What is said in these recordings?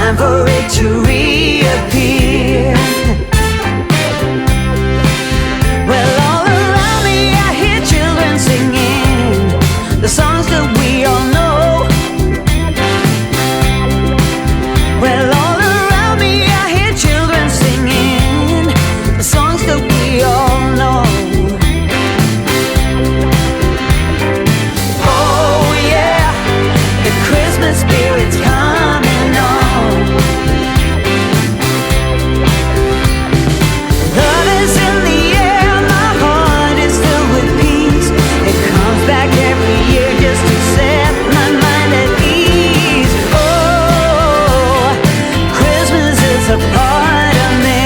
time for it to reappear. Well, all around me I hear children singing the songs that we all know. Well, all around me I hear children singing the songs that we all know. Oh yeah, the Christmas spirit's coming on. Love is in the air, my heart is filled with peace. It comes back every year just to set my mind at ease. Oh, Christmas is a part of me.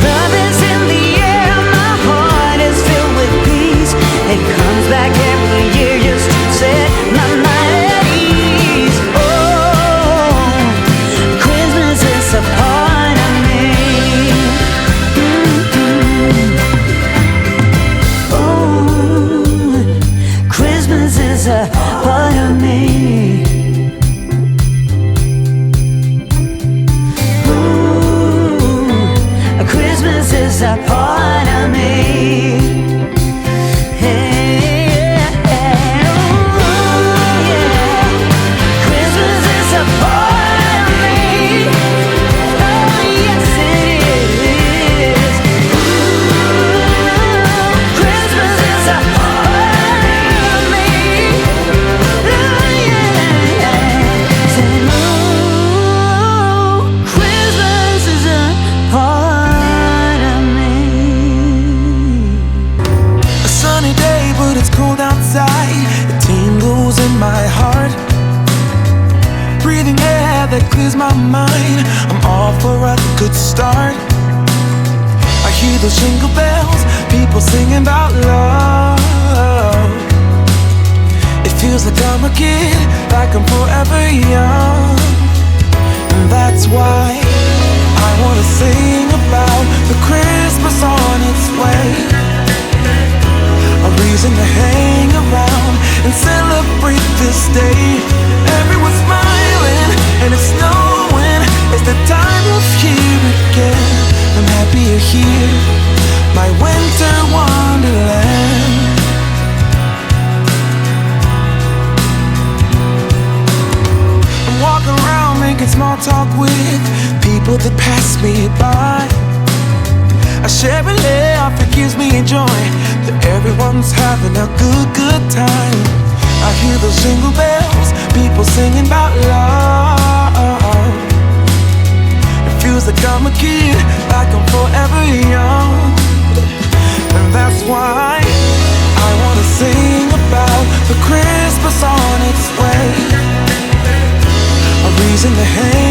Love is in the air, my heart is filled with peace. It comes back every year just to set my mind at ease. Oh, Christmas is a part of me. Oh, Christmas is a part of me. Christmas is a part of me. Yeah. Oh, yeah. Christmas is a part of me. Oh, yes it is. Ooh, Christmas is a part of me. Oh, yeah. Say, ooh, Christmas is a part of me. A sunny day, but it's cold outside. It tingles in my heart. Breathing air that clears my mind. I'm all for a good start. I hear those jingle bells, people singing about love. It feels like I'm a kid, like I'm forever young. And that's why I wanna sing about the Christmas on its way. A reason to hang around and celebrate this day. Everyone's smiling and it's snowing. It's the time of year again. I'm happy you're here, my winter wonderland. I'm walking around making small talk with people that pass me by. I share a laugh, it gives me joy that everyone's having a good time. I hear those jingle bells, people singing about love. It feels like I'm a kid, like I'm forever young. And that's why I wanna sing about the Christmas on its way. A reason to hang